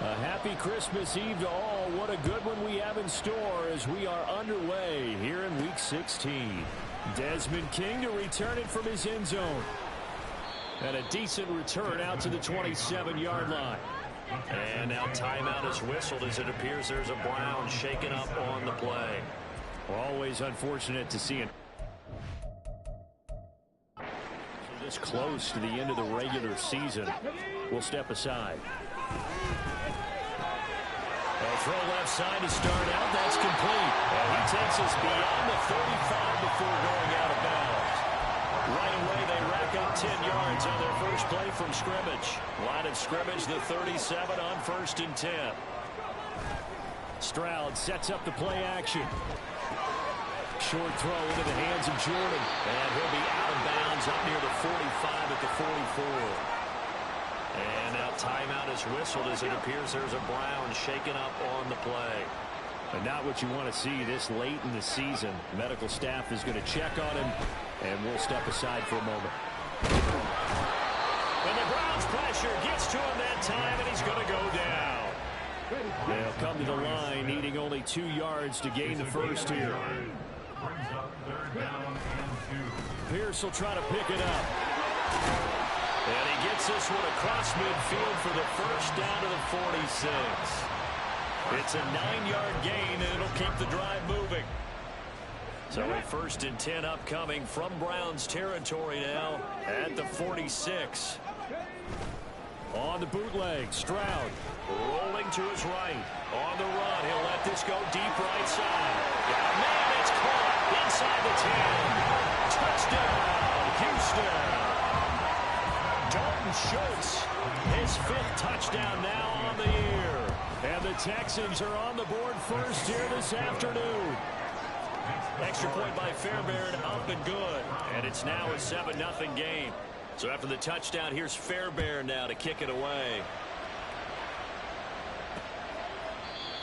A happy Christmas Eve to all. What a good one we have in store as we are underway here in Week 16. Desmond King to return it from his end zone. And a decent return out to the 27-yard line. And now timeout is whistled as it appears there's a Brown shaken up on the play. Always unfortunate to see it. This close to the end of the regular season. We'll step aside. A throw left side to start out. That's complete. And he takes us beyond the 35 before going out of bounds. Right away, they rack up 10 yards on their first play from scrimmage. Line of scrimmage, the 37 on 1st and 10. Stroud sets up the play action. Short throw into the hands of Jordan. And he'll be out of bounds up near the 45 at the 44. And now timeout is whistled as it appears there's a Brown shaken up on the play. And not what you want to see this late in the season. Medical staff is going to check on him, and we'll step aside for a moment. And the Browns pressure gets to him that time, and he's going to go down. They'll come to the line, needing only 2 yards to gain the first here. Pierce will try to pick it up. And he gets this one across midfield for the first down to the 46. It's a 9-yard gain, and it'll keep the drive moving. So a 1st and 10 upcoming from Browns territory now at the 46. On the bootleg, Stroud rolling to his right. On the run, he'll let this go deep right side. Man, it's caught inside the 10. Touchdown, Houston. Dalton Schultz, his 5th touchdown now on the year. And the Texans are on the board first here this afternoon. Extra point by Fairbairn, up and good. And it's now a 7-0 game. So after the touchdown, here's Fairbairn now to kick it away.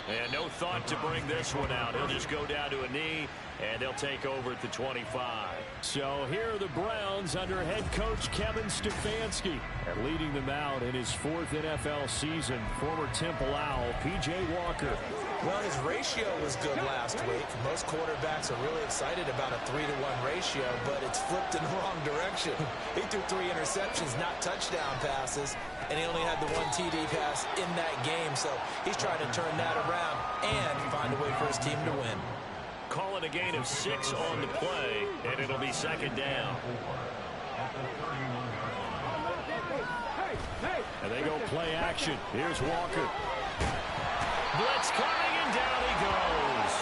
And no thought to bring this one out. He'll just go down to a knee, and they'll take over at the 25. So here are the Browns under head coach Kevin Stefanski. And leading them out in his 4th NFL season, former Temple Owl, P.J. Walker. Well, his ratio was good last week. Most quarterbacks are really excited about a 3-to-1 ratio, but it's flipped in the wrong direction. He threw 3 interceptions, not touchdown passes, and he only had the 1 TD pass in that game. So he's trying to turn that around and find a way for his team to win. Call it a gain of 6 on the play, and it'll be 2nd down. And they go play action. Here's Walker. Blitz coming, and down he goes.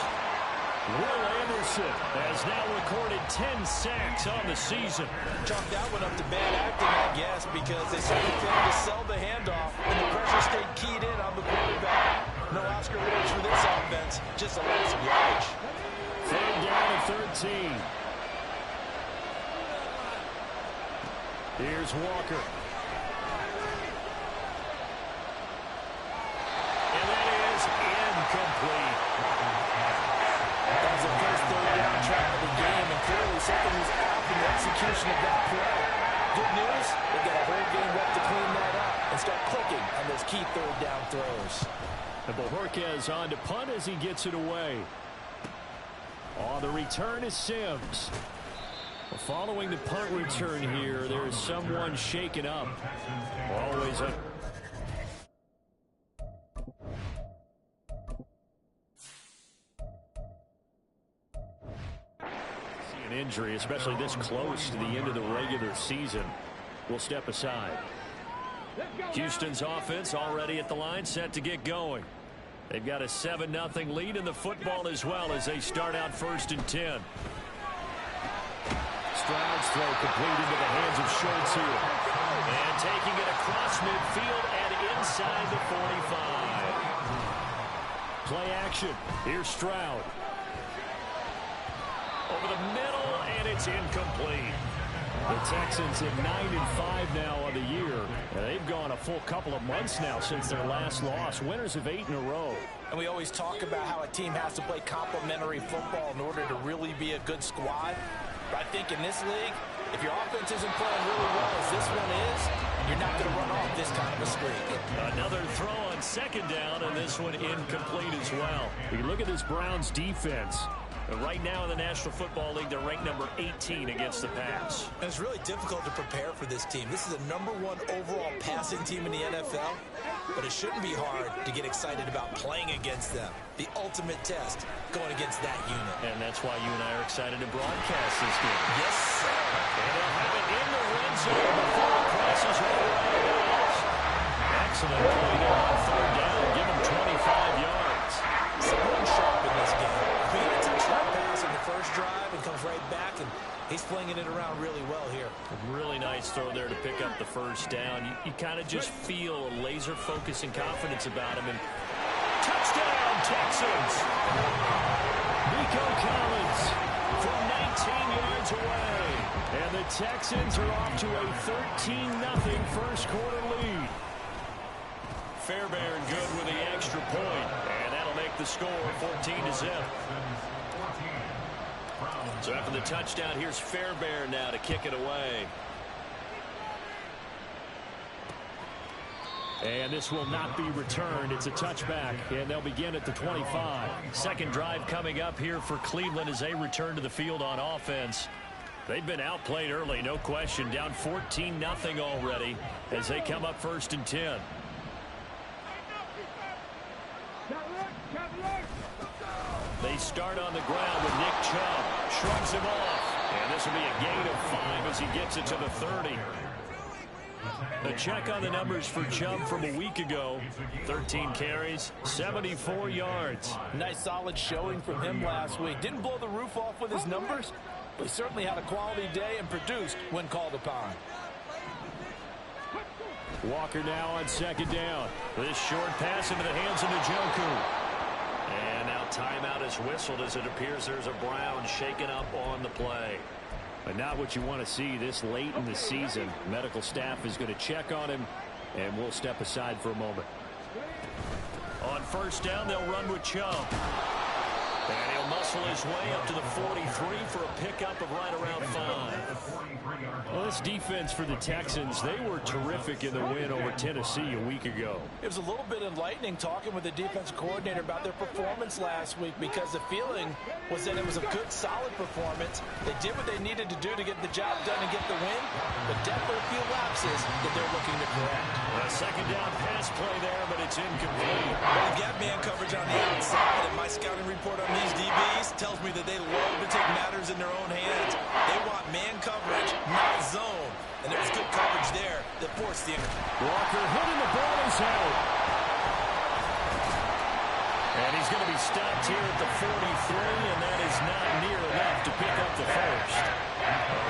Will Anderson has now recorded 10 sacks on the season. Chalk that one up to bad acting, I guess, because they certainly failed to sell the handoff, and the pressure stayed keyed in on the quarterback. No Oscar Rhodes for this offense, just a loss of yardage. 3rd down and 13. Here's Walker. And that is incomplete. That was the first 3rd down try of the game, and clearly something was off in the execution of that play. Good news, they got a whole game left to clean that up and start clicking on those key 3rd down throws. And Bojorquez on to punt as he gets it away. Oh, the return is Sims. Well, following the punt return here, there is someone shaken up. Always up. See an injury, especially this close to the end of the regular season. We'll step aside. Houston's offense already at the line, set to get going. They've got a 7-0 lead in the football as well as they start out 1st and 10. Stroud's throw complete into the hands of Schultz here. And taking it across midfield and inside the 45. Play action. Here's Stroud. Over the middle, and it's incomplete. The Texans at 9-5 now on the year. And they've gone a full couple of months now since their last loss. Winners of 8 in a row. And we always talk about how a team has to play complementary football in order to really be a good squad. But I think in this league, If your offense isn't playing really well as this one is, you're not going to run off this kind of a streak. Another throw on second down, and this one incomplete as well. You can look at this Browns defense. Right now in the National Football League, they're ranked number 18 against the pass. And it's really difficult to prepare for this team. This is the #1 overall passing team in the NFL, but it shouldn't be hard to get excited about playing against them. The ultimate test going against that unit. And that's why you and I are excited to broadcast this game. Yes, sir. And they'll have it in the red zone before it crosses right around the edge. Excellent play there on third down. Give him 25 yards. Someone sharp in this game. He had a touchdown pass in the first drive and comes right back, and he's flinging it around really well here. A really nice throw there to pick up the first down. You kind of just feel a laser focus and confidence about him. And touchdown, Texans! Nico Collins from 19 yards away. And the Texans are off to a 13-0 first quarter lead. Fairbairn good with the extra point, and that'll make the score 14-0. So after the touchdown, here's Fairbairn now to kick it away. And this will not be returned. It's a touchback, and they'll begin at the 25. Second drive coming up here for Cleveland as they return to the field on offense. They've been outplayed early, no question. Down 14-0 already as they come up 1st and 10. They start on the ground with Nick Chubb. Shrugs him off. And this will be a gain of 5 as he gets it to the 30. A check on the numbers for Chubb from a week ago. 13 carries, 74 yards. Nice solid showing from him last week. Didn't blow the roof off with his numbers, but he certainly had a quality day and produced when called upon. Walker now on second down. This short pass into the hands of Njoku. And now timeout is whistled as it appears there's a Brown shaken up on the play. But not what you want to see this late in the season. Medical staff is going to check on him, and we'll step aside for a moment. On first down, they'll run with Chubb. And he'll muscle his way up to the 43 for a pickup of right around 5. Well, this defense for the Texans, they were terrific in the win over Tennessee a week ago. It was a little bit enlightening talking with the defensive coordinator about their performance last week, because the feeling was that it was a good, solid performance. They did what they needed to do to get the job done and get the win, but definitely a few lapses that they're looking to correct. A second down pass play there, but it's incomplete. Well, they got man coverage on the outside, and my scouting report on these DBs tells me that they love to take matters in their own hands. They want man coverage, not zone. And there was good coverage there that forced the incomplete. Walker hitting the ball is out. And he's going to be stopped here at the 43, and that is not near enough to pick up the first.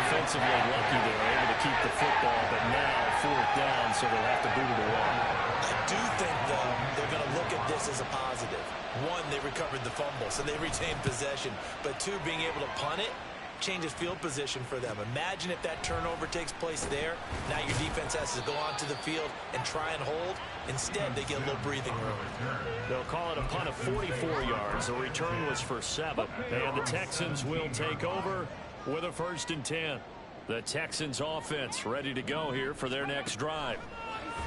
Offensively lucky they're able to keep the football, but now 4th down, so they'll have to boot it away. I do think, though, they're going to look at this as a positive. 1, they recovered the fumble, so they retained possession. But 2, being able to punt it changes field position for them. Imagine if that turnover takes place there. Now your defense has to go onto the field and try and hold. Instead, they get a little breathing room. They'll call it a punt of 44 yards. The return was for 7. And the Texans will take over with a 1st and 10. The Texans offense ready to go here for their next drive.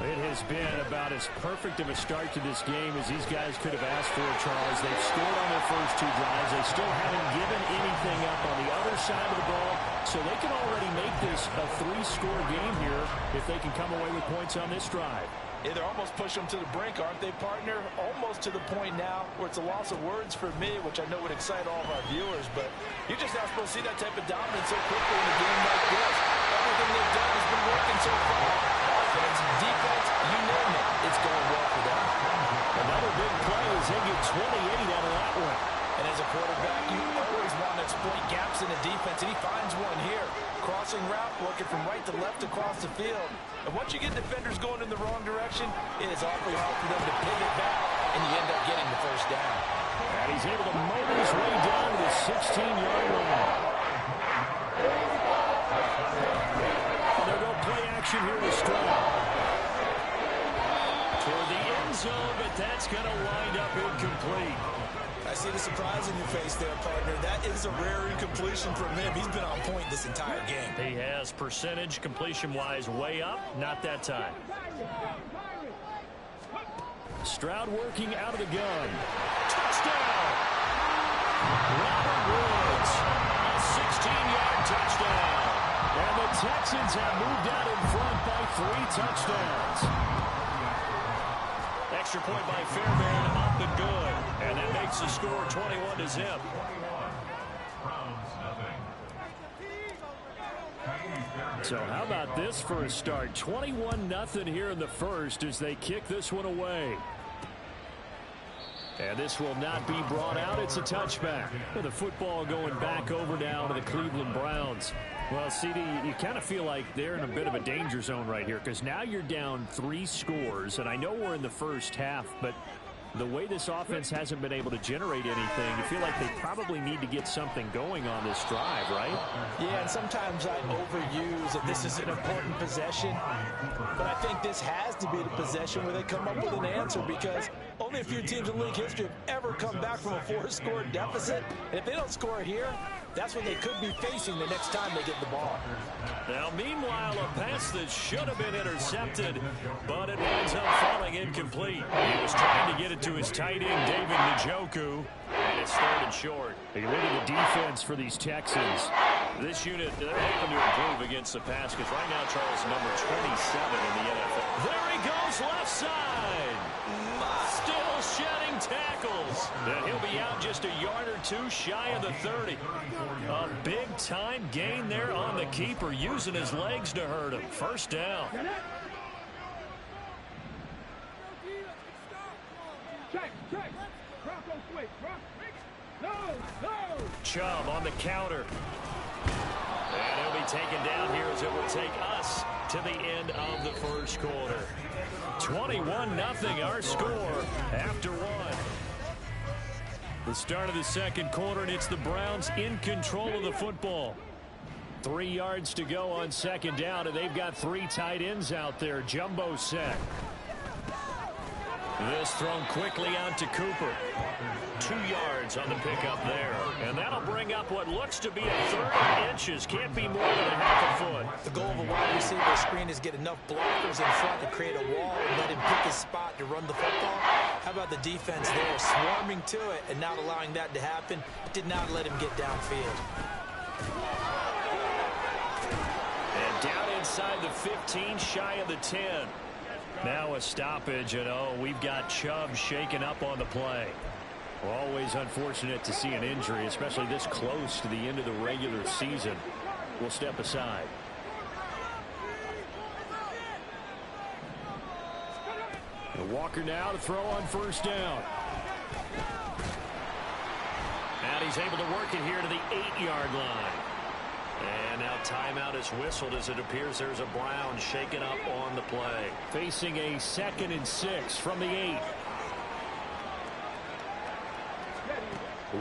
It has been about as perfect of a start to this game as these guys could have asked for, Charles. They've scored on their first 2 drives. They still haven't given anything up on the other side of the ball, so they can already make this a 3-score game here if they can come away with points on this drive. Yeah, they're almost pushing them to the brink, aren't they, partner? Almost to the point now where it's a loss of words for me, which I know would excite all of our viewers, but you're just not supposed to see that type of dominance so quickly in a game like this. Everything they've done has been working so far. Offense, defense, you name it, it's going well for them. Another big play as they get 28 out of that one. And as a quarterback, you always want to exploit gaps in the defense, and he finds one here. Crossing route, working from right to left across the field. And once you get defenders going in the wrong direction, it is awfully hard for them to pivot back, and you end up getting the first down. And he's able to motor his way down to the 16-yard line. They'll go play action here with Stroud. Toward the end end zone, but that's going to wind up incomplete. I see the surprise in your face there, partner. That is a rare incompletion from him. He's been on point this entire game. He has percentage completion-wise way up. Not that time. Stroud working out of the gun. Touchdown! Robert Woods, a 16-yard touchdown. And the Texans have moved out in front by 3 touchdowns. Extra point by Fairbairn, up and good. And that makes the score 21-0. So how about this for a start? 21-0 here in the first as they kick this one away. And this will not be brought out. It's a touchback. With the football going back over now to the Cleveland Browns. Well, CD, you kind of feel like they're in a bit of a danger zone right here because now you're down 3 scores. And I know we're in the first half, but the way this offense hasn't been able to generate anything, you feel like they probably need to get something going on this drive, right? Yeah, and sometimes I overuse that this is an important possession. But I think this has to be the possession where they come up with an answer because only a few teams in league history have ever come back from a 4-score deficit. And if they don't score here, that's what they could be facing the next time they get the ball. Now, meanwhile, a pass that should have been intercepted, but it winds up falling incomplete. He was trying to get it to his tight end, David Njoku, and it's 3rd and short. You look at the defense for these Texans. This unit, they're hoping to improve against the pass because right now Charles is number 27 in the NFL. There he goes, left side. Still shedding tackles. And he'll be out just a yard or 2 shy of the 30. A big-time gain there on the keeper, using his legs to hurt him. First down. Chubb on the counter. And he'll be taken down here as it will take us to the end of the first quarter. 21-0 our score after 1. The start of the second quarter, and it's the Browns in control of the football. 3 yards to go on second down, and they've got 3 tight ends out there. Jumbo set. This thrown quickly out to Cooper. 2 yards on the pickup there. And that'll bring up what looks to be a 30 inches. Can't be more than a half a foot. The goal of a wide receiver screen is get enough blockers in front to create a wall and let him pick his spot to run the football. How about the defense there, swarming to it and not allowing that to happen? Did not let him get downfield. And down inside the 15, shy of the 10. Now a stoppage, and we've got Chubb shaken up on the play. Always unfortunate to see an injury, especially this close to the end of the regular season. We'll step aside. And Walker now to throw on first down. And he's able to work it here to the 8-yard line. And now timeout is whistled as it appears there's a Brown shaken up on the play. Facing a 2nd and 6 from the 8.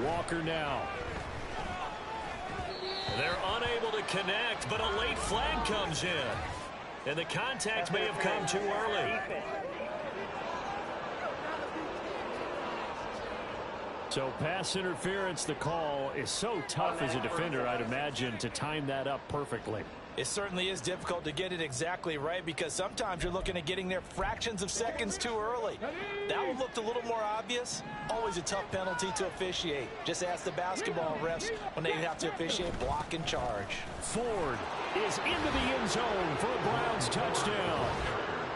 Walker now. They're unable to connect, but a late flag comes in. And the contact may have come too early. So pass interference, the call is so tough as a defender, I'd imagine, to time that up perfectly. It certainly is difficult to get it exactly right because sometimes you're looking at getting there fractions of seconds too early. That one looked a little more obvious. Always a tough penalty to officiate. Just ask the basketball refs when they have to officiate block and charge. Ford is into the end zone for a Browns touchdown.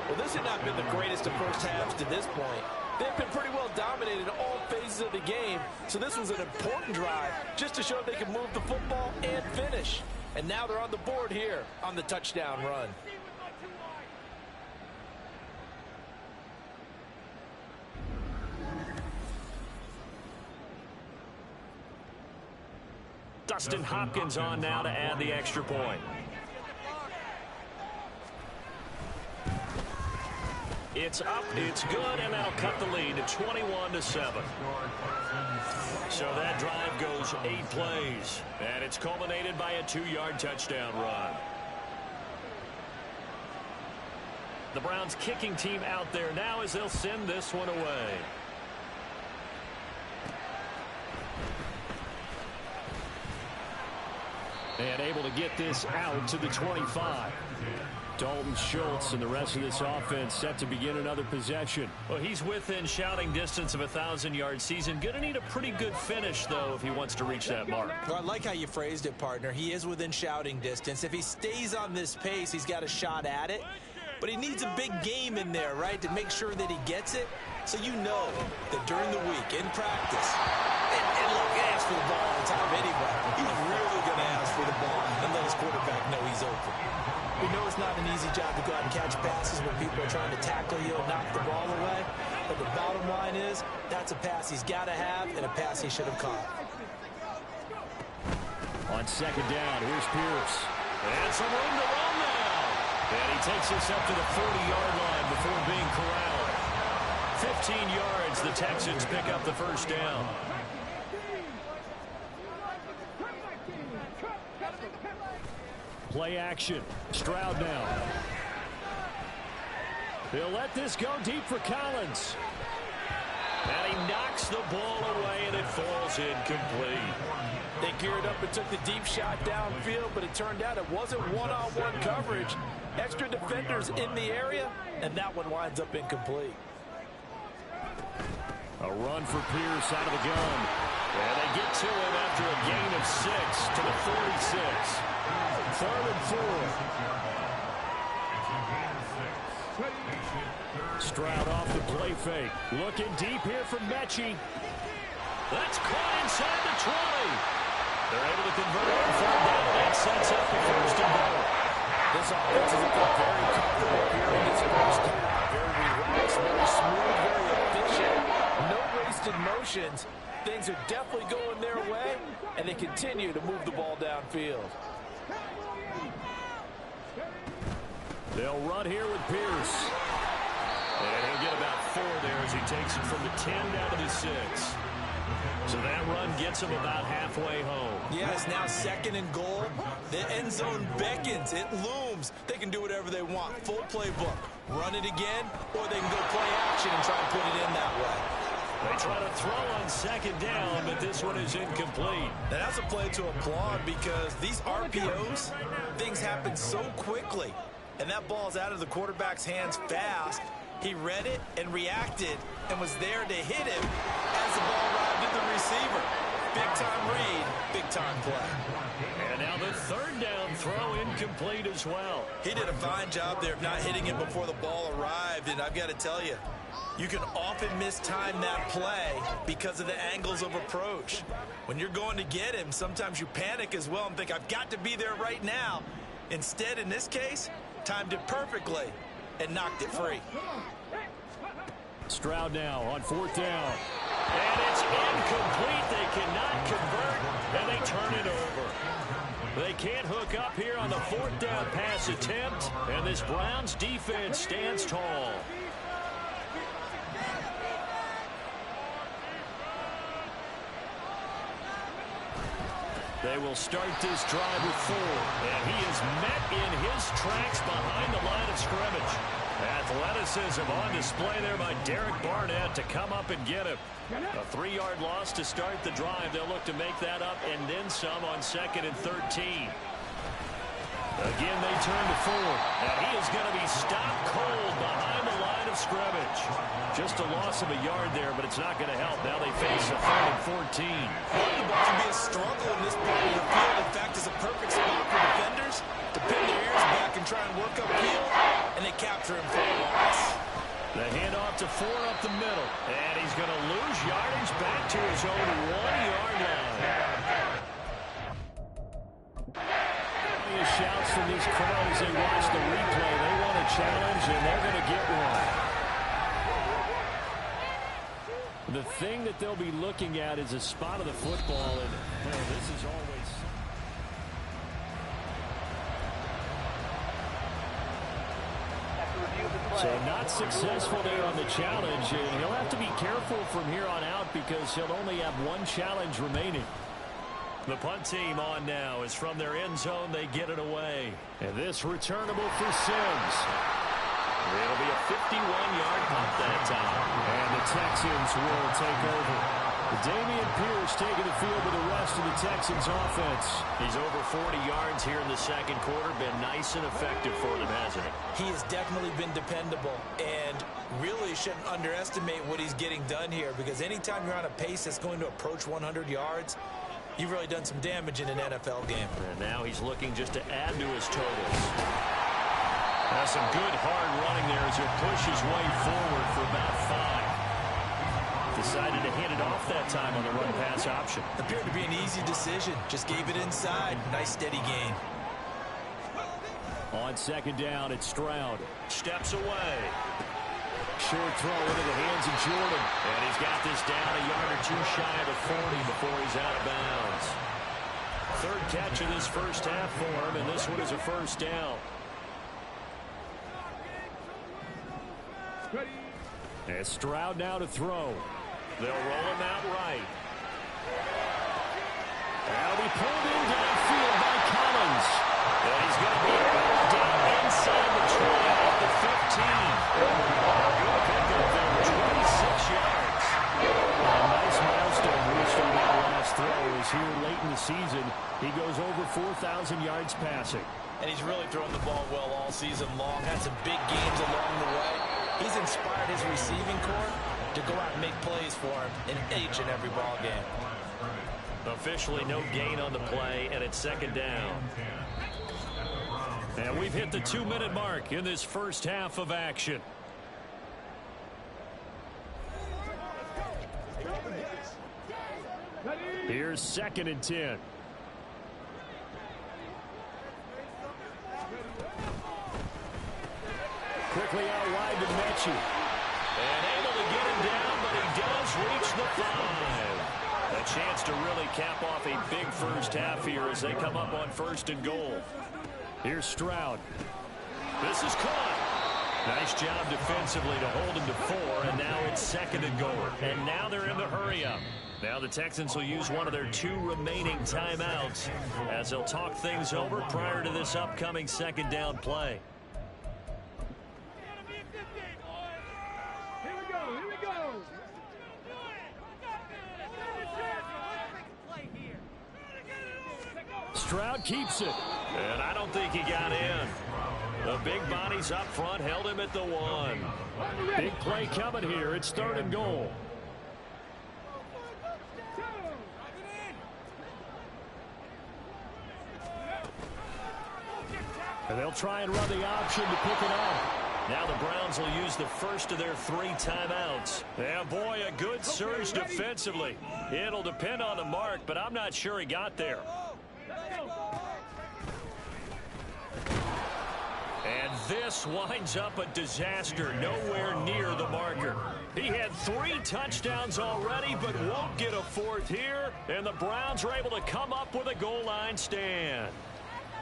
Well, this had not been the greatest of first halves to this point. They've been pretty well dominated in all phases of the game, so this was an important drive just to show they can move the football and finish. And now they're on the board here on the touchdown run. Dustin Hopkins on now to add the extra point. It's up, it's good, and that'll cut the lead to 21-7. So that drive goes 8 plays, and it's culminated by a 2-yard touchdown run. The Browns kicking team out there now as they'll send this one away. And able to get this out to the 25. Dalton Schultz and the rest of this offense set to begin another possession. Well, he's within shouting distance of a 1,000-yard season. Going to need a pretty good finish, though, if he wants to reach that mark. Well, I like how you phrased it, partner. He is within shouting distance. If he stays on this pace, he's got a shot at it. But he needs a big game in there, right, to make sure that he gets it. So you know that during the week, in practice, and look, he asks for the ball all the time anyway. He's really going to ask for the ball and let his quarterback know he's open. We know it's not an easy job to go out and catch passes when people are trying to tackle you and knock the ball away. But the bottom line is, that's a pass he's got to have and a pass he should have caught. On second down, here's Pierce. And some room to run now. And he takes this up to the 40-yard line before being corralled. 15 yards, the Texans pick up the first down. Play action. Stroud now. He'll let this go deep for Collins. And he knocks the ball away, and it falls incomplete. They geared up and took the deep shot downfield, but it turned out it wasn't one-on-one coverage. Extra defenders in the area, and that one winds up incomplete. A run for Pierce out of the gun. And they get to him after a gain of 6 to the 46. 3rd and 4. Stroud off the play fake. Looking deep here from Mechie. That's caught inside the 20. They're able to convert on 3rd down. That sets up the first and goal. This offense is looking very comfortable here in this first half. Very relaxed, very smooth, very efficient. No wasted motions. Things are definitely going their way, and they continue to move the ball downfield. They'll run here with Pierce. And he'll get about 4 there as he takes it from the 10 down to the 6. So that run gets him about halfway home. Yeah, it's now 2nd and goal. The end zone beckons. It looms. They can do whatever they want. Full playbook. Run it again, or they can go play action and try and put it in that way. They try to throw on 2nd down, but this one is incomplete. Now that's a play to applaud because these RPOs, things happen so quickly. And that ball's out of the quarterback's hands fast. He read it and reacted and was there to hit him as the ball arrived at the receiver. Big-time read, big-time play. And now the 3rd down throw incomplete as well. He did a fine job there of not hitting it before the ball arrived, and I've got to tell you, you can often mistime that play because of the angles of approach. When you're going to get him, sometimes you panic as well and think, I've got to be there right now. Instead, in this case, timed it perfectly and knocked it free. Stroud now on 4th down. And it's incomplete. They cannot convert, and they turn it over. They can't hook up here on the 4th down pass attempt, and this Browns defense stands tall. They will start this drive with 4, and he is met in his tracks behind the line of scrimmage. Athleticism on display there by Derek Barnett to come up and get him. A 3-yard loss to start the drive. They'll look to make that up and then some on 2nd and 13. Again, they turn to Ford, and he is going to be stopped cold behind the line of scrimmage. Just a loss of a yard there, but it's not going to help. Now they face a 3rd and 14. The ball can be a struggle in this part of the field. In fact, it's a perfect spot for defenders to pin their ears back and try and work upfield, and they capture him for a loss. The handoff to Ford up the middle, and he's going to lose yardage back to his own 1-yard line. Shouts from these crowds as they watch the replay. They want a challenge, and they're going to get one. The thing that they'll be looking at is a spot of the football, and this is always... So not successful there on the challenge, and he'll have to be careful from here on out because he'll only have 1 challenge remaining. The punt team on now is from their end zone. They get it away. And this returnable for Sims. It'll be a 51-yard punt that time. And the Texans will take over. Dameon Pierce taking the field with the rest of the Texans offense. He's over 40 yards here in the second quarter. Been nice and effective for them, hasn't he? He has definitely been dependable, and really shouldn't underestimate what he's getting done here, because anytime you're on a pace that's going to approach 100 yards, you've really done some damage in an NFL game. And now he's looking just to add to his totals. That's some good hard running there as he'll push his way forward for about 5. Decided to hand it off that time on the run-pass option. Appeared to be an easy decision. Just gave it inside. Nice steady gain. On second down, it's Stroud. Steps away. Short throw into the hands of Jordan. And he's got this down a yard or two shy of the 40 before he's out of bounds. Third catch of this first half for him, and this one is a first down. And Stroud now to throw. They'll roll him out right. That'll be pulled in downfield by Collins. And he's going to be down inside the 20 at the 15. Good pickup there, 26 yards. A nice milestone reached on that last throw is here late in the season. He goes over 4,000 yards passing. And he's really thrown the ball well all season long. Had some big games along the way. He's inspired his receiving corps to go out and make plays for him in each and every ball game. Officially no gain on the play, and it's second down. And we've hit the 2-minute mark in this first half of action. Here's second and 10. Quickly out wide to Mechie. And able to get him down, but he does reach the 5. A chance to really cap off a big first half here as they come up on first and goal. Here's Stroud. This is caught. Nice job defensively to hold him to 4, and now it's second and goal. And now they're in the hurry-up. Now the Texans will use one of their 2 remaining timeouts as they'll talk things over prior to this upcoming second down play. Stroud keeps it. And I don't think he got in. The big bodies up front held him at the 1. Big play coming here. It's third and goal. And they'll try and run the option to pick it up. Now the Browns will use the first of their 3 timeouts. Yeah, boy, a good surge defensively. It'll depend on the mark, but I'm not sure he got there. And this winds up a disaster nowhere near the marker. He had 3 touchdowns already, but won't get a 4th here. And the Browns are able to come up with a goal line stand.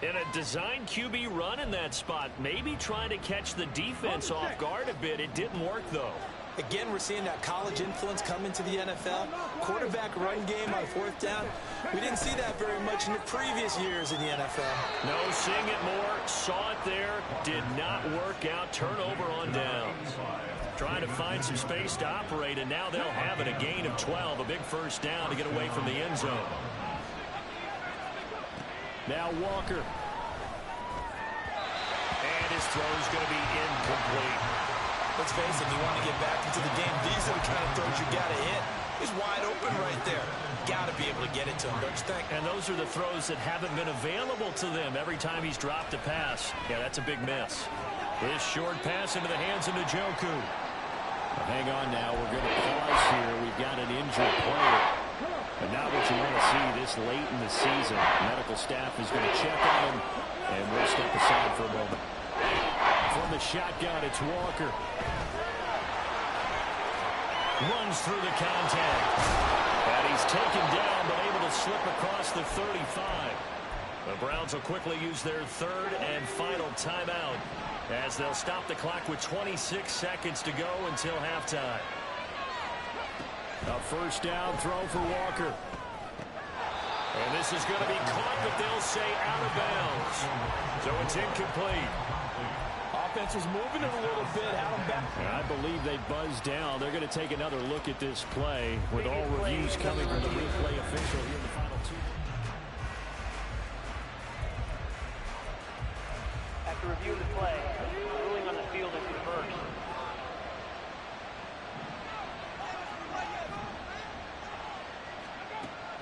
In a design QB run in that spot, maybe trying to catch the defense off guard a bit. It didn't work, though. Again, we're seeing that college influence come into the NFL. Quarterback run game on 4th down. We didn't see that very much in the previous years in the NFL. No, seeing it more. Saw it there. Did not work out. Turnover on downs. Trying to find some space to operate, and now they'll have it. A gain of 12. A big first down to get away from the end zone. Now Walker. And his throw's going to be incomplete. Let's face it, you want to get back into the game. These are the kind of throws you got to hit. He's wide open right there. Got to be able to get it to him, don't you think? And those are the throws that haven't been available to them every time he's dropped a pass. Yeah, that's a big miss. This short pass into the hands of Njoku. Hang on now. We're going to pause here. We've got an injured player. But not what you want to see this late in the season. Medical staff is going to check on him, and we'll step aside for a moment. From the shotgun, it's Walker. Runs through the contact. And he's taken down, but able to slip across the 35. The Browns will quickly use their 3rd and final timeout as they'll stop the clock with 26 seconds to go until halftime. A first down throw for Walker. And this is going to be caught, but they'll say out of bounds. So it's incomplete. defense was moving it a little bit, had them back. I believe they buzzed down. They're going to take another look at this play with all reviews coming from the replay official here in the final 2. After reviewing the play, ruling on the field is reversed.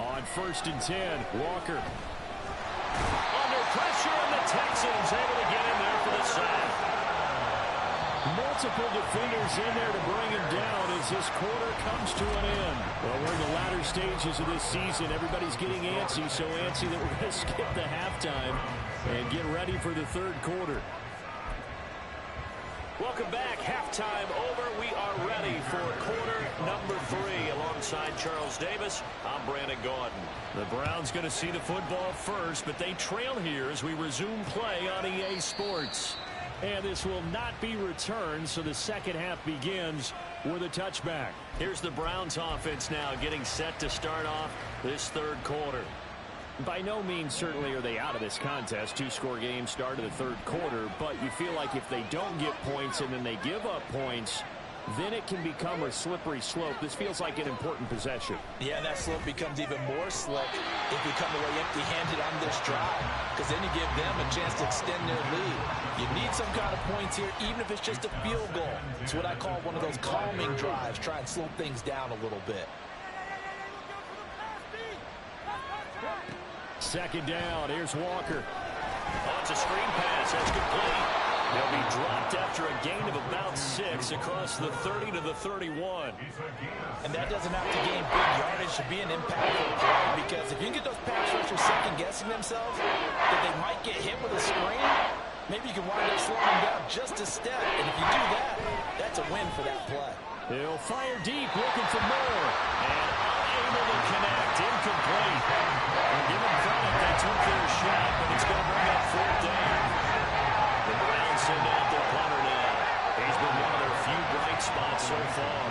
On 1st and 10, Walker. Under pressure, and the Texans able to get in there for the sack. Multiple defenders in there to bring him down as this quarter comes to an end. Well, we're in the latter stages of this season. Everybody's getting antsy, so antsy that we're going to skip the halftime and get ready for the third quarter. Welcome back. Halftime over. We are ready for quarter number 3. Alongside Charles Davis, I'm Brandon Gaudin. The Browns going to see the football first, but they trail here as we resume play on EA Sports. And this will not be returned, so the second half begins with a touchback. Here's the Browns offense now getting set to start off this third quarter. By no means certainly are they out of this contest. 2-score game start of the third quarter, but you feel like if they don't get points and then they give up points, then it can become a slippery slope. This feels like an important possession. Yeah, that slope becomes even more slick if you come away empty-handed on this drive, because then you give them a chance to extend their lead. You need some kind of points here, even if it's just a field goal. It's what I call one of those calming drives. Try and slow things down a little bit. Second down, here's Walker. Oh, it's a screen pass. That's complete. They'll be dropped after a gain of about 6 across the 30 to the 31. And that doesn't have to gain big yardage to be an impactful play, because if you can get those pass rushers second-guessing themselves that they might get hit with a screen, maybe you can wind up slowing them down just a step. And if you do that, that's a win for that play. They'll fire deep, looking for more. And unable to connect, incomplete. We'll give them credit, they took their shot, but it's going to bring up 4th down. The Browns send out their punter now. He's been one of their few bright spots so far.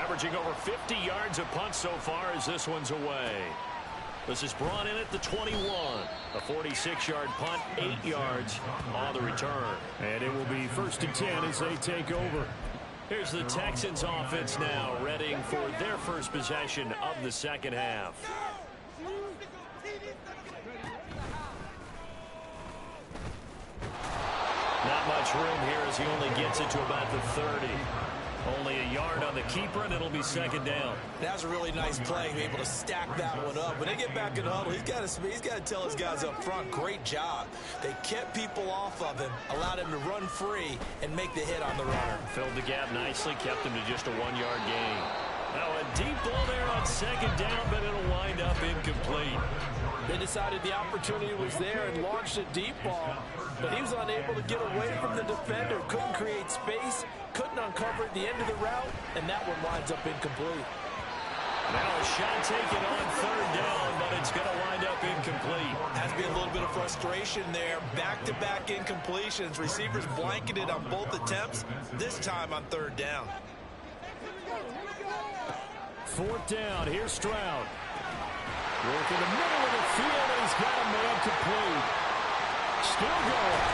Averaging over 50 yards a punt so far as this one's away. This is brought in at the 21. A 46-yard punt, 8 yards on the return. And it will be 1st and 10 as they take over. Here's the Texans offense now, readying for their first possession of the second half. Not much room here as he only gets it to about the 30. Only a yard on the keeper, and it'll be second down. That was a really nice play, able to stack that one up. When they get back in the huddle, he's got to tell his guys up front, great job. They kept people off of him, allowed him to run free, and make the hit on the runner. Filled the gap nicely, kept him to just a 1-yard gain. Now a deep ball there on second down, but it'll wind up incomplete. They decided the opportunity was there and launched a deep ball, but he was unable to get away from the defender, couldn't create space, couldn't uncover at the end of the route, and that one winds up incomplete. Now a shot taken on third down, but it's going to wind up incomplete. Has been a little bit of frustration there. Back-to-back incompletions. Receivers blanketed on both attempts, this time on third down. 4th down, here's Stroud. Work in the middle of the field, and he's got a man complete. Still going.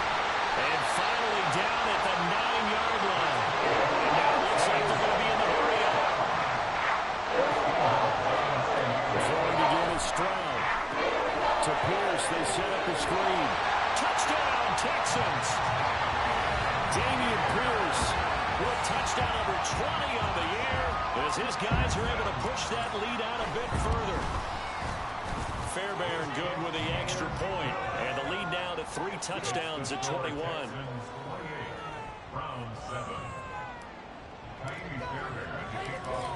And finally down at the 9-yard line. And now it looks like they're going to be in the hurry-up. Throwing again is Stroud. To Pierce, they set up the screen. Touchdown, Texans. Dameon Pierce with touchdown number 20 on the year as his guys are able to push that lead out a bit further. Fairbairn good with the extra point, and the lead now to 3 touchdowns at 21.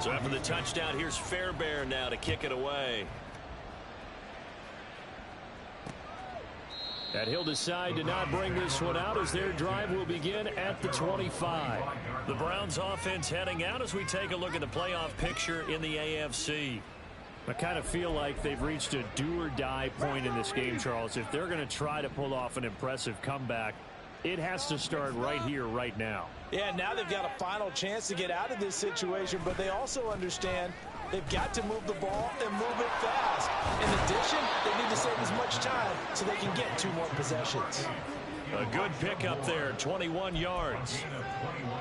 So after the touchdown, here's Fairbairn now to kick it away. And he'll decide to not bring this one out as their drive will begin at the 25. The Browns offense heading out as we take a look at the playoff picture in the AFC. I kind of feel like they've reached a do-or-die point in this game, Charles. If they're going to try to pull off an impressive comeback, it has to start right here, right now. Yeah, now they've got a final chance to get out of this situation, but they also understand they've got to move the ball and move it fast. In addition, they need to save as much time so they can get 2 more possessions. A good pickup there, 21 yards.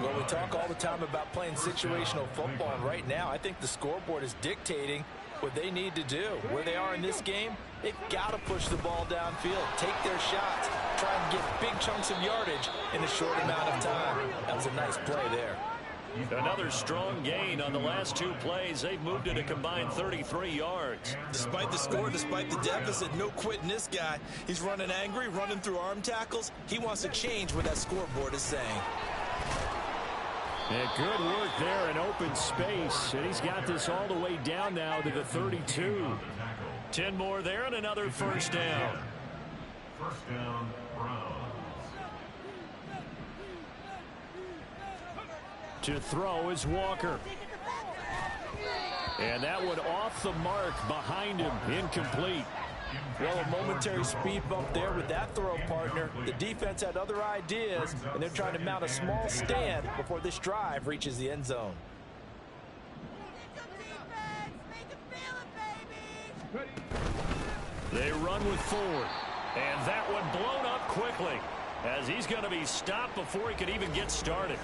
Well, we talk all the time about playing situational football, and right now I think the scoreboard is dictating what they need to do. Where they are in this game, they've got to push the ball downfield, take their shots, try and get big chunks of yardage in a short amount of time. That was a nice play there. Another strong gain on the last two plays. They've moved it a combined 33 yards. Despite the score, despite the deficit, no quitting this guy. He's running angry, running through arm tackles. He wants to change what that scoreboard is saying. And good work there in open space. And he's got this all the way down now to the 32. 10 more there and another first down. First down, Browns. To throw is Walker. And that one off the mark behind him, incomplete. Well, a momentary speed bump there with that throw, partner. The defense had other ideas, and they're trying to mount a small stand before this drive reaches the end zone. They run with Ford. And that one blown up quickly, as he's going to be stopped before he could even get started.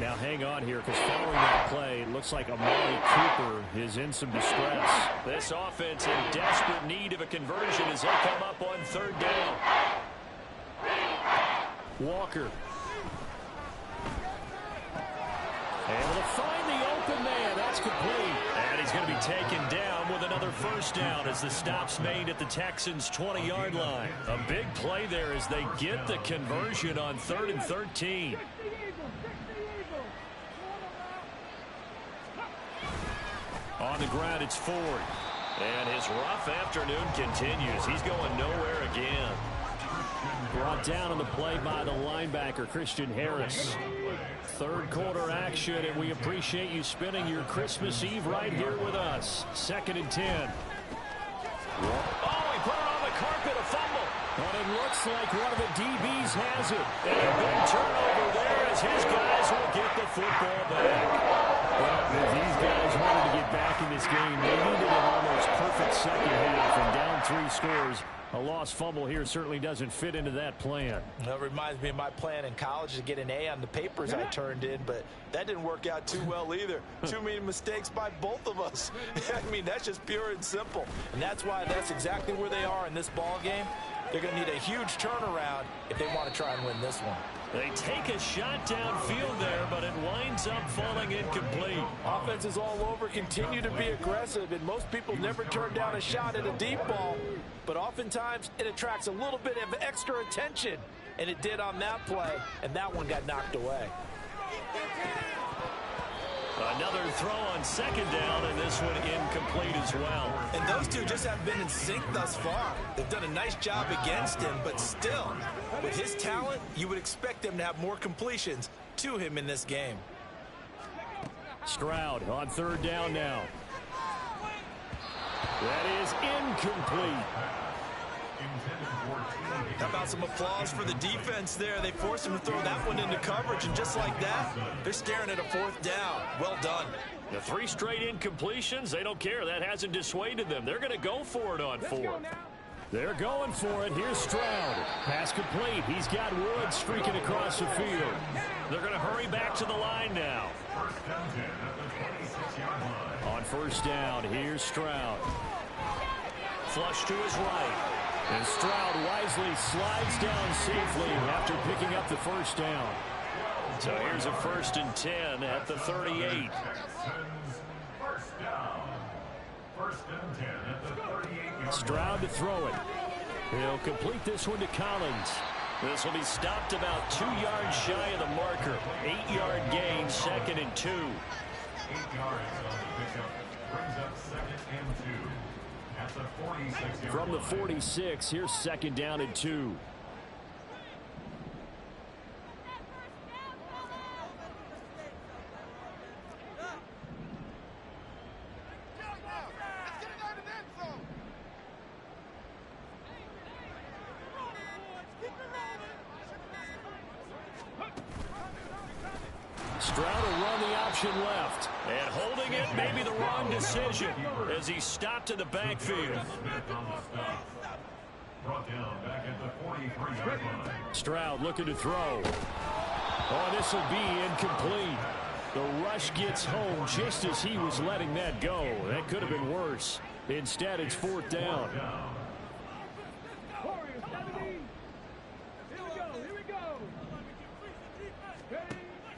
Now hang on here, because following that play, it looks like Amari Cooper is in some distress. This offense in desperate need of a conversion as they come up on third down. Walker. Able to find the open man. That's complete. And he's going to be taken down with another first down as the stop's made at the Texans' 20-yard line. A big play there as they get the conversion on 3rd and 13. On the ground, it's Ford. And his rough afternoon continues. He's going nowhere again. Brought down on the play by the linebacker, Christian Harris. Third quarter action, and we appreciate you spending your Christmas Eve right here with us. 2nd and 10. Oh, he put it on the carpet, a fumble. But it looks like one of the DBs has it. And a big turnover there as his guys will get the football back. Well, if these guys wanted to get back in this game, they needed an almost perfect second half, and down 3 scores. A lost fumble here certainly doesn't fit into that plan. That reminds me of my plan in college to get an A on the papers I turned in, but that didn't work out too well either. Too many mistakes by both of us. I mean, that's just pure and simple. And that's why that's exactly where they are in this ball game. They're going to need a huge turnaround if they want to try and win this one. They take a shot downfield there, but it winds up falling incomplete. Offenses all over continue to be aggressive, and most people never turn down a shot at a deep ball. But oftentimes, it attracts a little bit of extra attention. And it did on that play, and that one got knocked away. Another throw on 2nd down, and this one incomplete as well. And those two just have been in sync thus far. They've done a nice job against him, but still, with his talent, you would expect them to have more completions to him in this game. Stroud on 3rd down now. That is incomplete. How about some applause for the defense there? They forced him to throw that one into coverage, and just like that, they're staring at a 4th down. Well done. The 3 straight incompletions, they don't care. That hasn't dissuaded them. They're going to go for it on 4th. They're going for it. Here's Stroud. Pass complete. He's got Woods streaking across the field. They're going to hurry back to the line now. On 1st down, here's Stroud. Flush to his right. And Stroud wisely slides down safely after picking up the 1st down. So here's a 1st and 10 at the 38. First down. 1st and 10 at the 38. Stroud to throw it. He'll complete this one to Collins. This will be stopped about 2 yards shy of the marker. 8-yard gain, 2nd and 2. 8 yards on the pickup. Brings up 2nd and 2. At the 46-yard From the line. 46, here's 2nd down and 2. Stroud will run the option left. And holding it may be the wrong decision as he stopped in the backfield. Brought down back at the 43-yard line. Stroud looking to throw. Oh, this will be incomplete. The rush gets home just as he was letting that go. That could have been worse. Instead, it's fourth down.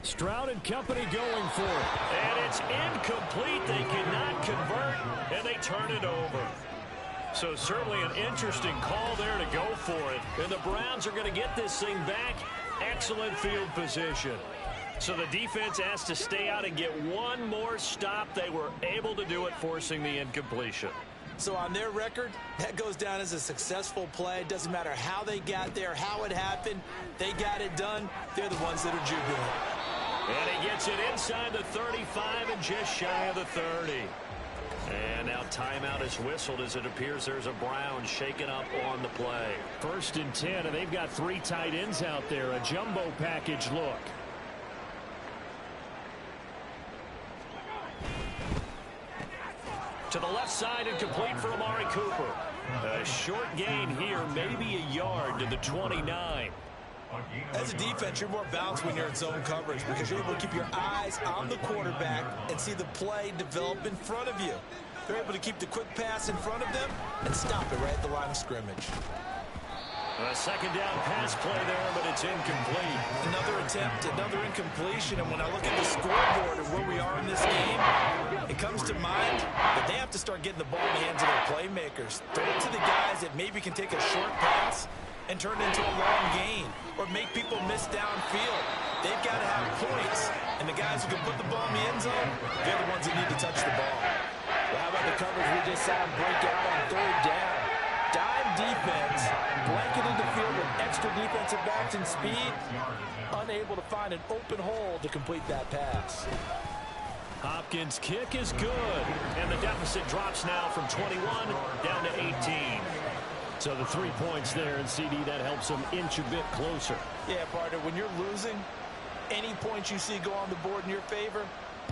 Stroud and company going for it. And it's incomplete. They cannot convert, and they turn it over. So certainly an interesting call there to go for it. And the Browns are going to get this thing back. Excellent field position. So the defense has to stay out and get one more stop. They were able to do it, forcing the incompletion. So on their record, that goes down as a successful play. It doesn't matter how they got there, how it happened. They got it done. They're the ones that are jubilant. And he gets it inside the 35 and just shy of the 30. And now timeout is whistled as it appears there's a Brown shaken up on the play. 1st and 10, and they've got 3 tight ends out there. A jumbo package look. To the left side and complete for Amari Cooper. A short gain here, maybe a yard to the 29. As a defense, you're more balanced when you're in zone coverage because you're able to keep your eyes on the quarterback and see the play develop in front of you. They're able to keep the quick pass in front of them and stop it right at the line of scrimmage. A second down pass play there, but it's incomplete. Another attempt, another incompletion, and when I look at the scoreboard and where we are in this game, it comes to mind that they have to start getting the ball in the hands of their playmakers. Throw it to the guys that maybe can take a short pass and turn it into a long gain or make people miss downfield. They've got to have points, and the guys who can put the ball in the end zone, they're the ones that need to touch the ball. Well, how about the coverage we just saw him break out on 3rd down? Dime defense, blanketed the field with extra defensive backs and speed, unable to find an open hole to complete that pass. Hopkins' kick is good, and the deficit drops now from 21 down to 18. So the 3 points there, and CD, that helps them inch a bit closer. Yeah, partner, when you're losing, any points you see go on the board in your favor,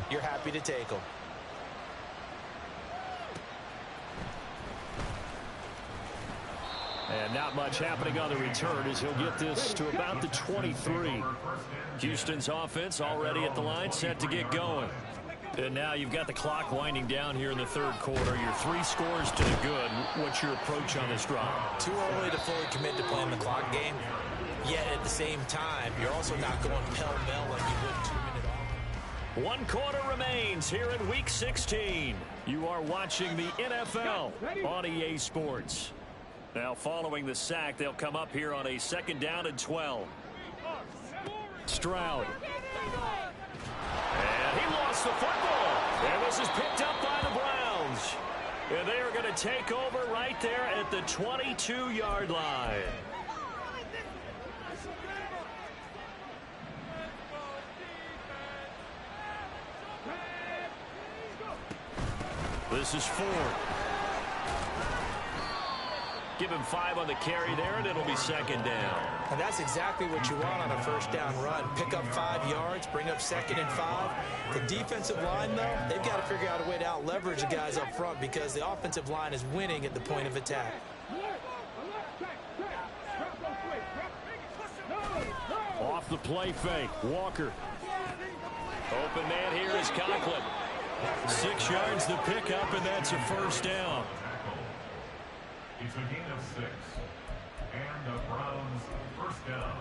you're happy to take them. And not much happening on the return as he'll get this to about the 23. Houston's offense already at the line, set to get going. And now you've got the clock winding down here in the 3rd quarter. Your 3 scores to the good. What's your approach on this drive? Too early to fully commit to playing the clock game. Yet at the same time, you're also not going pell-mell like you would 2-minute off. 1 quarter remains here in Week 16. You are watching the NFL on EA Sports. Now following the sack, they'll come up here on a 2nd down and 12. Stroud. And he lost the football. And this is picked up by the Browns. And they are going to take over right there at the 22-yard line. This is Ford. Give him 5 on the carry there, and it'll be 2nd down. And that's exactly what you want on a 1st down run. Pick up 5 yards, bring up 2nd and 5. The defensive line, though, they've got to figure out a way to out-leverage the guys up front because the offensive line is winning at the point of attack. Off the play fake, Walker. Open man here is Conklin. 6 yards the pickup, and that's a 1st down. It's a gain of 6. And the Browns 1st down.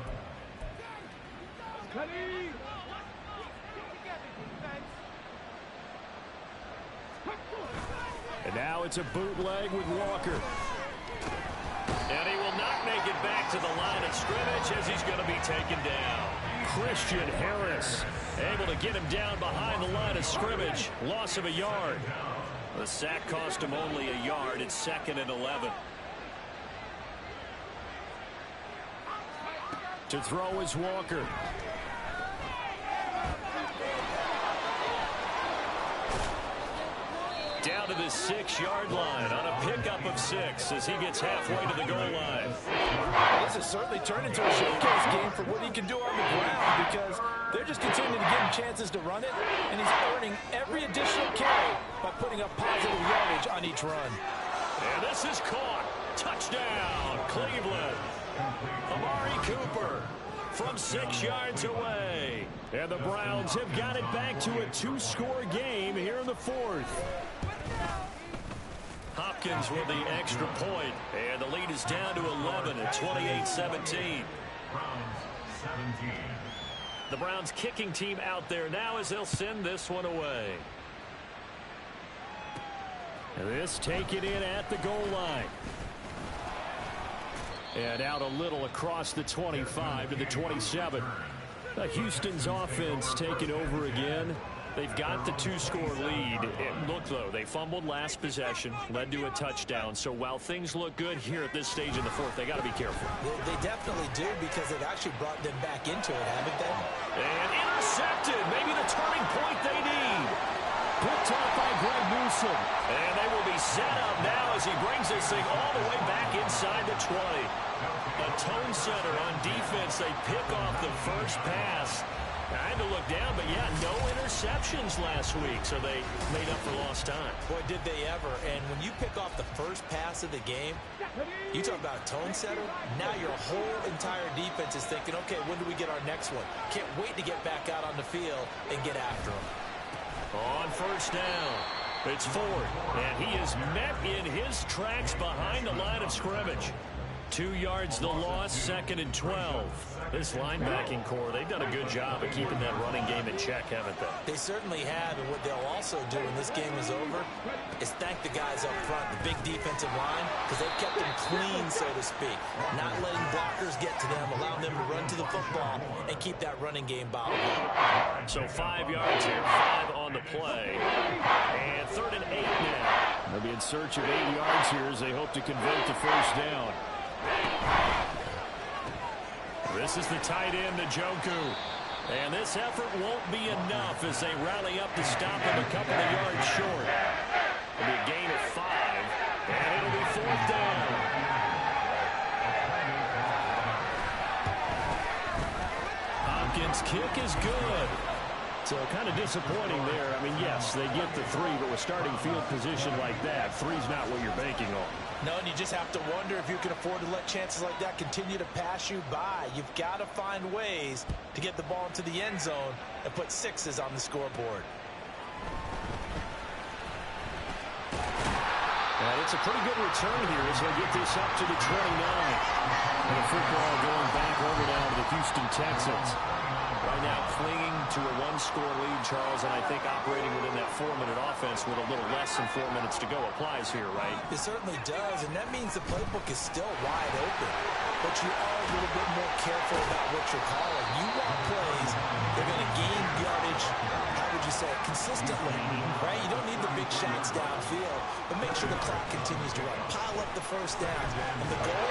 And now it's a bootleg with Walker. And he will not make it back to the line of scrimmage as he's going to be taken down. Christian Harris able to get him down behind the line of scrimmage. Loss of a yard. The sack cost him only a yard. It's 2nd and 11. To throw is Walker. Down to the 6-yard line on a pickup of 6 as he gets halfway to the goal line. This has certainly turned into a showcase game for what he can do on the ground because they're just continuing to give him chances to run it, and he's earning every additional carry by putting up positive yardage on each run. And this is caught. Touchdown, Cleveland. Amari Cooper from 6 yards away. And the Browns have got it back to a 2-score game here in the 4th. Hopkins with the extra point, and the lead is down to 11 at 28-17. The Browns kicking team out there now as they'll send this one away. This taken in at the goal line. And out a little across the 25 to the 27. Houston's offense taking over again. They've got the 2-score lead. And look, though, they fumbled last possession, led to a touchdown. So while things look good here at this stage in the 4th, they got to be careful. They definitely do, because they've actually brought them back into it, haven't they? And intercepted. Maybe the turning point they need. Picked off by Greg Newsome. And they will be set up now as he brings this thing all the way back inside the 20. A tone setter on defense. They pick off the first pass. I had to look down, but yeah, no interceptions last week, so they made up for lost time. Boy, did they ever. And when you pick off the first pass of the game, you talk about a tone setter. Now your whole entire defense is thinking, okay, when do we get our next one? Can't wait to get back out on the field and get after them. On first down, it's Ford, and he is met in his tracks behind the line of scrimmage. 2 yards the loss, 2nd and 12. This linebacking core, they've done a good job of keeping that running game in check, haven't they? They certainly have, and what they'll also do when this game is over is thank the guys up front, the big defensive line, because they've kept them clean, so to speak. Not letting blockers get to them, allowing them to run to the football and keep that running game bottled up. So 5 yards here, 5 on the play. And 3rd and 8 now. They'll be in search of 8 yards here as they hope to convert the first down. This is the tight end, Njoku. And this effort won't be enough as they rally up to stop him a couple of yards short. It'll be a gain of 5, and it'll be 4th down. Hopkins' kick is good. So kind of disappointing there. I mean, yes, they get the 3, but with starting field position like that, 3's not what you're banking on. No, and you just have to wonder if you can afford to let chances like that continue to pass you by. You've got to find ways to get the ball into the end zone and put 6s on the scoreboard. And it's a pretty good return here as they get this up to the 29. And the football going back over now to the Houston Texans. Right now clinging to a 1-score lead, Charles, and I think operating within that 4-minute offense with a little less than 4 minutes to go applies here, right? It certainly does, and that means the playbook is still wide open. But you are a little bit more careful about what you're calling. You want plays that are going to gain yardage, how would you say it, consistently, right? You don't need the big shots downfield, but make sure the clock continues to run. Pile up the first down. And the goal,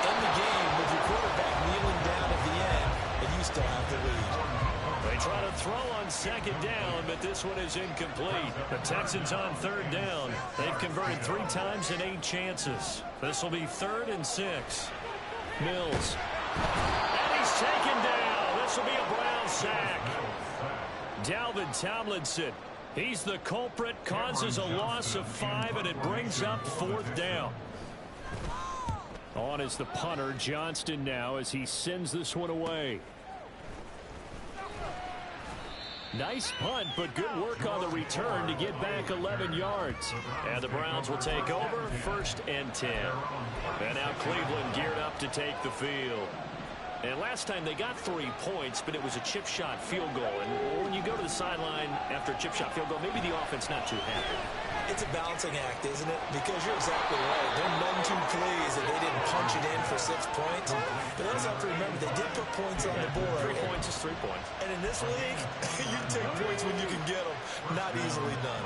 end the game with your quarterback kneeling down at the end, and you still have the lead. They try to throw on 2nd down, but this one is incomplete. The Texans on 3rd down. They've converted 3 times in 8 chances. This will be 3rd and 6. Mills. And he's taken down. This will be a Brown sack. Dalvin Tomlinson. He's the culprit, causes a loss of 5, and it brings up 4th down. On is the punter, Johnston, now as he sends this one away. Nice punt, but good work on the return to get back 11 yards. And the Browns will take over, 1st and 10. And now Cleveland geared up to take the field. And last time they got 3 points, but it was a chip shot field goal. And when you go to the sideline after a chip shot field goal, maybe the offense not too happy. It's a balancing act, isn't it? Because you're exactly right. They're none too pleased that they didn't punch it in for 6 points. But they also have to remember they did put points on the board. 3 points is 3 points. And in this league, you take points when you can get them. Not easily done.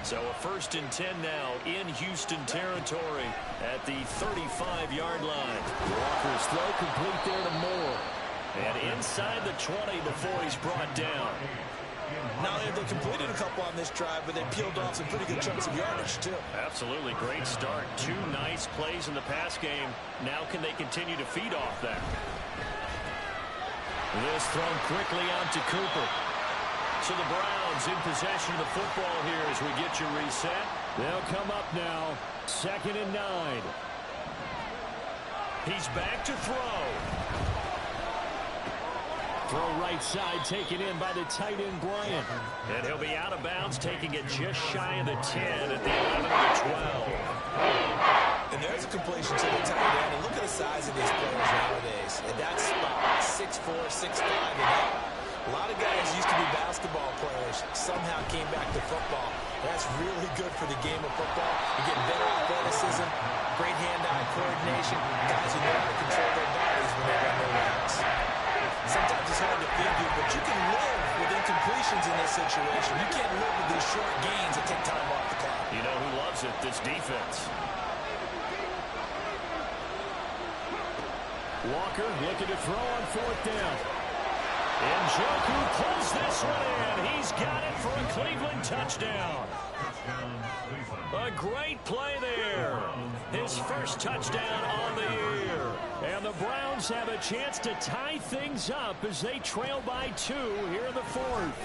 So a 1st and 10 now in Houston territory at the 35-yard line. Walker's throw complete there to Moore. And inside the 20 before he's brought down. Not only have they completed a couple on this drive, but they peeled off some pretty good chunks of yardage, too. Absolutely. Great start. 2 nice plays in the pass game. Now can they continue to feed off that? This thrown quickly out to Cooper. So the Browns in possession of the football here as we get you reset. They'll come up now. 2nd and 9. He's back to throw. Throw right side, taken in by the tight end, Bryant. And he'll be out of bounds, taking it just shy of the 10 at the 11 of the 12. And there's a completion to the tight end. And look at the size of these players nowadays. At that spot, 6'4", 6'5", and up. A lot of guys used to be basketball players, somehow came back to football. That's really good for the game of football. You get better athleticism, great hand-eye coordination, guys who know how to control their bodies when they run their routes. Sometimes it's hard to figure, but you can live with incompletions in this situation. You can't live with these short gains that take time off the clock. You know who loves it? This defense. Walker looking to throw on 4th down. And Njoku pulls this one in. He's got it for a Cleveland touchdown. A great play there. His first touchdown on the year. And the Browns have a chance to tie things up as they trail by 2 here in the 4th.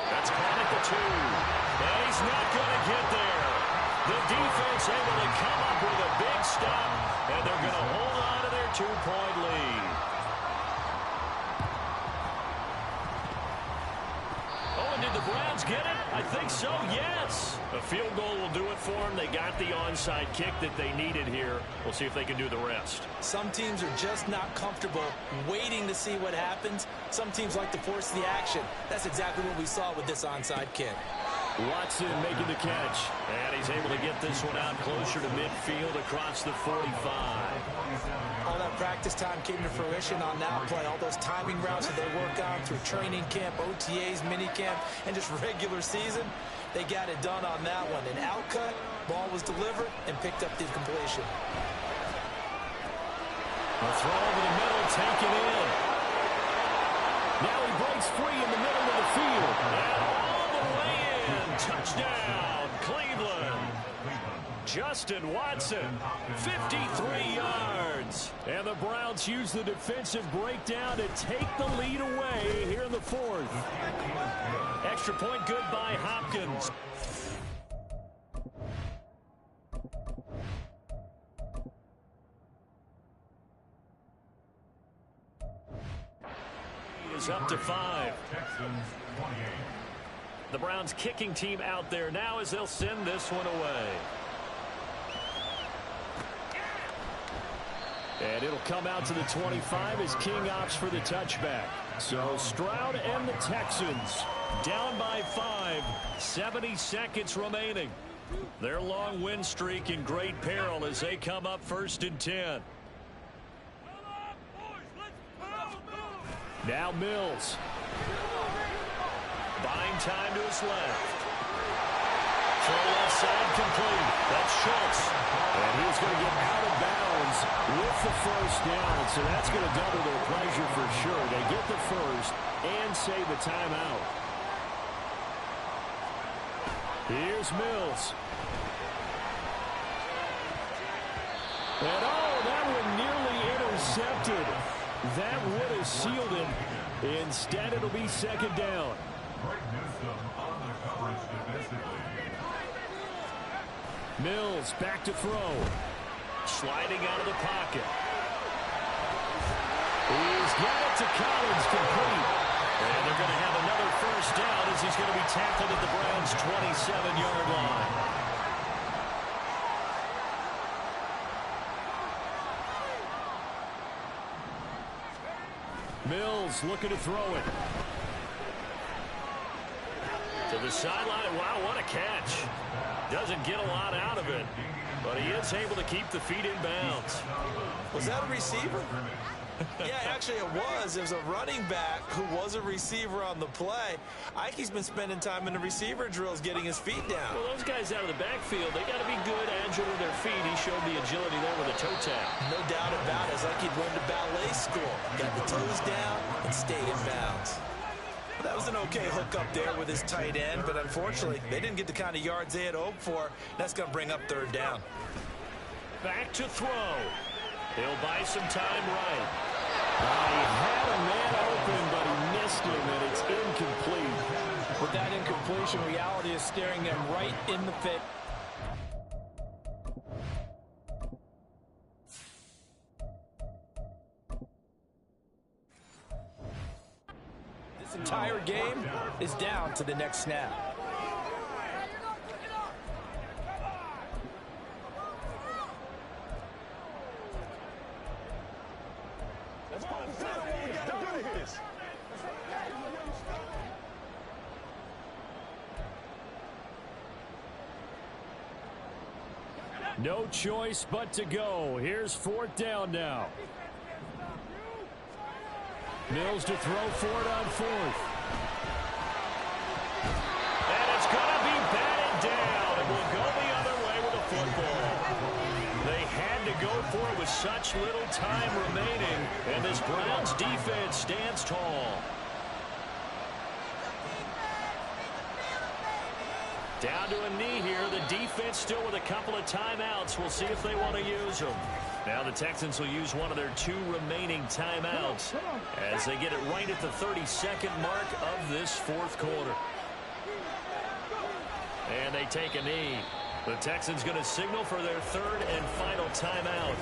That's caught at the 2. And he's not going to get there. The defense able to come up with a big stop. And they're going to hold on to their 2-point lead. Did the Browns get it? I think so, yes. A field goal will do it for them. They got the onside kick that they needed here. We'll see if they can do the rest. Some teams are just not comfortable waiting to see what happens. Some teams like to force the action. That's exactly what we saw with this onside kick. Watson making the catch. And he's able to get this one out closer to midfield across the 45. All that practice time came to fruition on that play. All those timing routes that they work on through training camp, OTAs, minicamp, and just regular season, they got it done on that one. An outcut, ball was delivered, and picked up the completion. A throw over the middle, taken in. Now he breaks free in the middle of the field. And all the way in. Touchdown, Cleveland. Justin Watson, 53 yards. And the Browns use the defensive breakdown to take the lead away here in the 4th. Extra point good by Hopkins. He is up to 5. The Browns kicking team out there now as they'll send this one away. And it'll come out to the 25 as King opts for the touchback. So Stroud and the Texans down by 5, 70 seconds remaining. Their long win streak in great peril as they come up 1st and 10. Now Mills. Buying time to his left. Throw left side complete. That's Schultz. And he's going to get out of bounds with the 1st down. So that's going to double their pleasure for sure. They get the 1st and save a timeout. Here's Mills. And that one nearly intercepted. That would have sealed him. Instead, it'll be 2nd down. Mills back to throw. Sliding out of the pocket. He's got it to Collins, complete. And they're going to have another 1st down as he's going to be tackled at the Browns' 27-yard line. Mills looking to throw it. To the sideline. Wow, what a catch. Doesn't get a lot out of it, but he is able to keep the feet in bounds. Was that a receiver? Yeah, actually it was. It was a running back who was a receiver on the play. Ike's been spending time in the receiver drills getting his feet down. Well, those guys out of the backfield, they got to be good, agile with their feet. He showed the agility there with a toe tap. No doubt about it. It's like he'd went to ballet school. Got the toes down and stayed in bounds. That was an okay hook up there with his tight end, but unfortunately, they didn't get the kind of yards they had hoped for. That's going to bring up 3rd down. Back to throw. He'll buy some time right. He had a man open, but he missed him, and it's incomplete. With that incompletion, reality is staring them right in the face. this entire game is down to the next snap. No choice but to go. Here's fourth down now. Mills to throw for it on fourth. And it's going to be batted down. And will go the other way with a football. They had to go for it with such little time remaining. And this Browns defense stands tall. Down to a knee here. The defense still with a couple of timeouts. We'll see if they want to use them. Now the Texans will use one of their 2 remaining timeouts as they get it right at the 32nd mark of this fourth quarter. And they take a knee. The Texans going to signal for their 3rd and final timeout.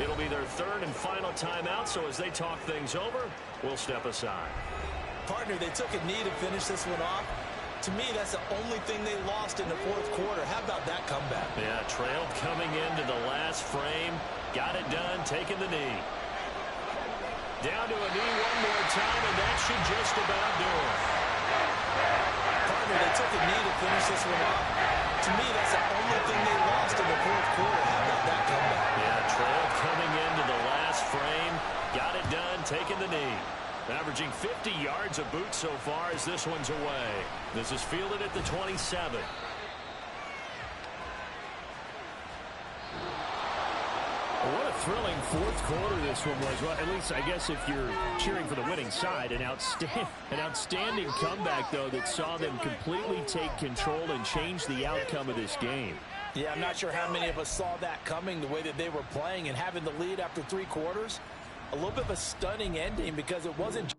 It'll be their 3rd and final timeout, so as they talk things over, we'll step aside. Partner, they took a knee to finish this one off. To me, that's the only thing they lost in the fourth quarter. How about that comeback? Yeah, trailed coming into the last frame. Got it done, taking the knee. Down to a knee one more time, and that should just about do it. Partner, they took a knee to finish this one off. To me, that's the only thing they lost in the fourth quarter. How about that comeback? Yeah, trailed coming into the last frame. Got it done, taking the knee. Averaging 50 yards a boot so far as this one's away. This is fielded at the 27. What a thrilling fourth quarter this one was. Well, at least I guess if you're cheering for the winning side, an outstanding comeback, though, that saw them completely take control and change the outcome of this game. Yeah, I'm not sure how many of us saw that coming, the way that they were playing and having the lead after 3 quarters. A little bit of a stunning ending because it wasn't